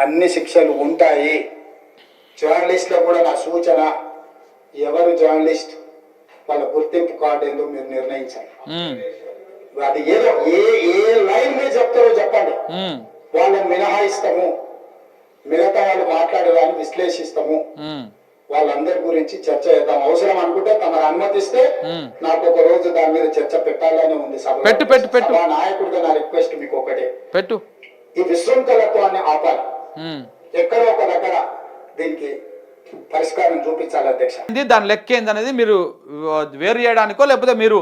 అన్ని శిక్షలు ఉంటాయి. జర్నలిస్ట్లో కూడా నా సూచన, ఎవరు జర్నలిస్ట్ వాళ్ళ గుర్తింపు కార్డు ఏందో మీరు నిర్ణయించాలి. అది ఏదో ఏ ఏ లైన్ మీద చెప్తారో చెప్పండి, వాళ్ళని మినహాయిస్తాము, మిగతా వాళ్ళు మాట్లాడేదాన్ని విశ్లేషిస్తాము, వాళ్ళందరి గురించి చర్చ చేద్దాం. అవసరం అనుకుంటే తమరు అనుమతిస్తే నాకు ఒక రోజు దాని మీద చర్చ పెట్టాలని ఉంది. సభ నాయకుడిగా నా రిక్వెస్ట్ మీకు ఒకటే, ఈ విశృంఖలత్వాన్ని ఆపాలి. ఎక్కడో ఒక దగ్గర దీనికి పరిష్కారం చూపించాలి అధ్యక్ష. దాని లెక్క ఏందనేది మీరు వేరు చేయడానికో లేకపోతే మీరు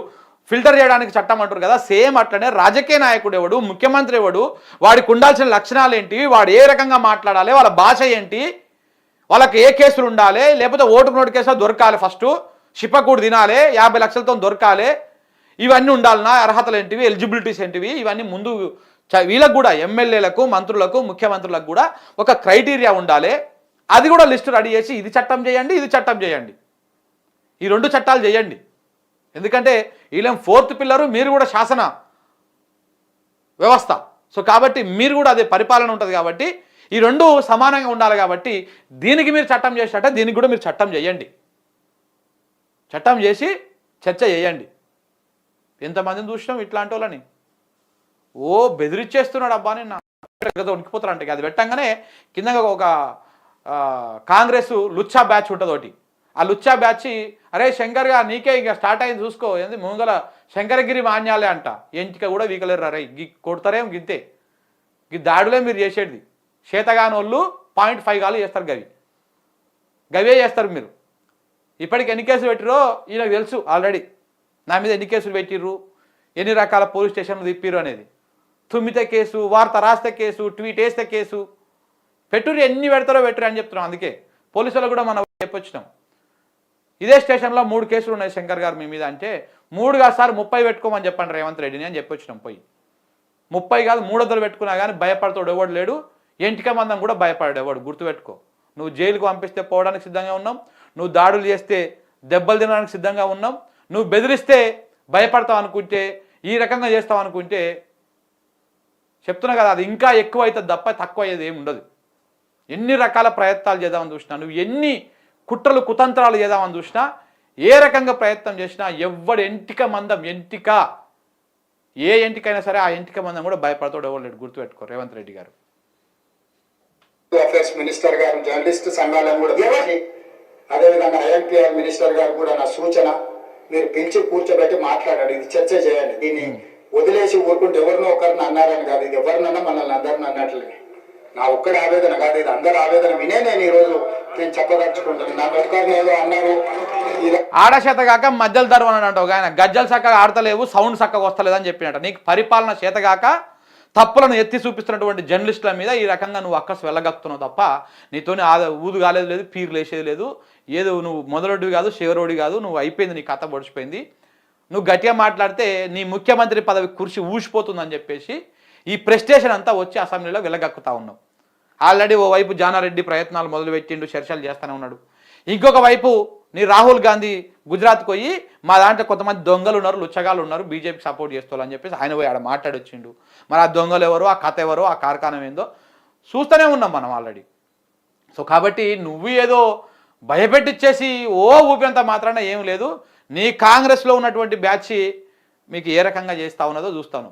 ఫిల్టర్ చేయడానికి చట్టం అంటారు కదా, సేమ్ అట్లనే రాజకీయ నాయకుడు ఎవడు, ముఖ్యమంత్రి ఎవడు, వాడికి ఉండాల్సిన లక్షణాలు ఏంటి, వాడు ఏ రకంగా మాట్లాడాలి, వాళ్ళ భాష ఏంటి, వాళ్ళకి ఏ కేసులు ఉండాలి, లేకపోతే ఓటుకు నోటు కేసులో దొరకాలి, ఫస్ట్ షిప్పకూడు తినాలి, 50 లక్షలతో దొరకాలి, ఇవన్నీ ఉండాలన్నా, అర్హతలు ఏంటివి, ఎలిజిబిలిటీస్ ఏంటివి, ఇవన్నీ ముందు వీళ్ళకు కూడా ఎమ్మెల్యేలకు, మంత్రులకు, ముఖ్యమంత్రులకు కూడా ఒక క్రైటీరియా ఉండాలి. అది కూడా లిస్టు రెడీ చేసి ఇది చట్టం చేయండి, ఇది చట్టం చేయండి, ఈ 2 చట్టాలు చేయండి. ఎందుకంటే వీళ్ళేం 4th పిల్లరు, మీరు కూడా శాసన వ్యవస్థ. సో కాబట్టి మీరు కూడా అదే పరిపాలన ఉంటుంది కాబట్టి ఈ 2 సమానంగా ఉండాలి. కాబట్టి దీనికి మీరు చట్టం చేసినట్టే దీనికి కూడా మీరు చట్టం చేయండి, చట్టం చేసి చర్చ చేయండి. ఎంతమందిని చూసినాం ఇట్లాంటి వాళ్ళని, ఓ బెదిరిచ్చేస్తున్నాడు అబ్బా అని వణికిపోతారంటే. అది పెట్టంగానే కింద ఒక కాంగ్రెస్ లుచ్చా బ్యాచ్ ఉంటుంది ఒకటి, ఆ లుచ్చా బ్యాచ్ అరే శంకర్గా నీకే ఇంకా స్టార్ట్ అయింది చూసుకో, ఏంది ముంగల శంకరగిరి మాన్యాలే అంట, ఎంటిక కూడా వీకలేరు, అరే కొడతారేం గింతే, ఈ దాడులే మీరు చేసేది. చేతగాని వాళ్ళు 0.5 గాలు చేస్తారు, గవే చేస్తారు మీరు. ఇప్పటికి ఎన్ని కేసులు పెట్టిరో ఈయనకు తెలుసు ఆల్రెడీ, నా మీద ఎన్ని కేసులు పెట్టిర్రు, ఎన్ని రకాల పోలీస్ స్టేషన్లు తిప్పిర్రు అనేది. తుమ్మితే కేసు, వార్త రాస్తే కేసు, ట్వీట్ వేస్తే కేసు, పెట్టురు ఎన్ని పెడతారో పెట్టురు అని చెప్తున్నాం. అందుకే పోలీసులకు కూడా మనం చెప్పొచ్చినాం, ఇదే స్టేషన్లో 3 కేసులు ఉన్నాయి శంకర్ గారు మీ మీద అంటే 3 కాదు సార్ 30 పెట్టుకోమని చెప్పండి రేవంత్ రెడ్డిని అని చెప్పొచ్చినాం. పోయి 30 కాదు 300 పెట్టుకున్నా కానీ భయపడతాడు ఎవడు లేడు, ఎంటిక మందం కూడా భయపడాడు ఎవడు. గుర్తుపెట్టుకో, నువ్వు జైలుకు పంపిస్తే పోవడానికి సిద్ధంగా ఉన్నాం, నువ్వు దాడులు చేస్తే దెబ్బలు తినడానికి సిద్ధంగా ఉన్నాం, నువ్వు బెదిరిస్తే భయపడతావు అనుకుంటే, ఈ రకంగా చేస్తావు అనుకుంటే చెప్తున్నా కదా, అది ఇంకా ఎక్కువ అవుతుంది తప్ప తక్కువ అయ్యేది ఏమి ఉండదు. ఎన్ని రకాల ప్రయత్నాలు చేద్దామని చూసినా, నువ్వు ఎన్ని కుట్రలు కుతంత్రాలు చేద్దామని చూసినా, ఏ రకంగా ప్రయత్నం చేసినా ఎవడు ఎంటిక మందం, ఎంటిక ఏ ఎంటికైనా సరే ఆ ఎంటిక మందం కూడా భయపడతాడు ఎవరు లేడు. గుర్తుపెట్టుకో రేవంత్ రెడ్డి గారు. అఫేర్స్ మినిస్టర్ గారు, జర్నలిస్ట్ సంఘాలను కూడా అదేవిధంగా ఐఎన్పిఆర్ మినిస్టర్ గారు కూడా నా సూచన, మీరు పిలిచి కూర్చోబెట్టి మాట్లాడాడు, ఇది చర్చ చేయాలి. దీన్ని వదిలేసి ఊరుకుంటే ఎవరినో ఒకరిని అన్నారని కాదు, ఇది ఎవరినన్నా మనల్ని అందరిని అన్నట్లే. నా ఒక్కడి ఆవేదన కాదు, ఇది అందరి ఆవేదన వినే నేను ఈరోజు నేను చెప్పదలుచుకుంటాను. నా బతుకారు ఏదో అన్నారు, ఆడచేత కాక మధ్యలో ధర్మం అని అంటావు, ఆయన గజ్జలు చక్కగా ఆడతలేవు, సౌండ్ చక్కగా వస్తలేదని చెప్పినట్ట. నీకు పరిపాలన చేతగాక తప్పులను ఎత్తి చూపిస్తున్నటువంటి జర్నలిస్టుల మీద ఈ రకంగా నువ్వు అక్కసు వెళ్ళగక్కుతున్నావు తప్ప నీతోని ఊదు కాలేదు లేదు, పీరు లేసేది లేదు. ఏదో నువ్వు మొదలొడ్డివి కాదు, శివరోడి కాదు, నువ్వు అయిపోయింది, నీ కథ పొడిచిపోయింది. నువ్వు గట్టిగా మాట్లాడితే నీ ముఖ్యమంత్రి పదవి కుర్చీ ఊసిపోతుందని చెప్పేసి ఈ ప్రెస్టేషన్ అంతా వచ్చి అసెంబ్లీలో వెళ్ళగక్కుతా ఉన్నావు. ఆల్రెడీ ఓవైపు జానారెడ్డి ప్రయత్నాలు మొదలుపెట్టిండు, చర్చలు చేస్తూనే ఉన్నాడు. ఇంకొక వైపు నీ రాహుల్ గాంధీ గుజరాత్కి పోయి మా దాంట్లో కొంతమంది దొంగలు ఉన్నారు, లుచ్చగాలు ఉన్నారు, బీజేపీకి సపోర్ట్ చేస్తారని చెప్పేసి ఆయన పోయి ఆడ మాట్లాడొచ్చిండు. మరి ఆ దొంగలు ఎవరో, ఆ కథ ఎవరో, ఆ కార్ఖానం ఏందో చూస్తూనే ఉన్నాం మనం ఆల్రెడీ. సో కాబట్టి నువ్వు ఏదో భయపెట్టిచ్చేసి ఓ ఊపినంత మాత్రాన ఏం లేదు. నీ కాంగ్రెస్లో ఉన్నటువంటి బ్యాచ్ మీకు ఏ రకంగా చేస్తా ఉన్నదో చూస్తాను.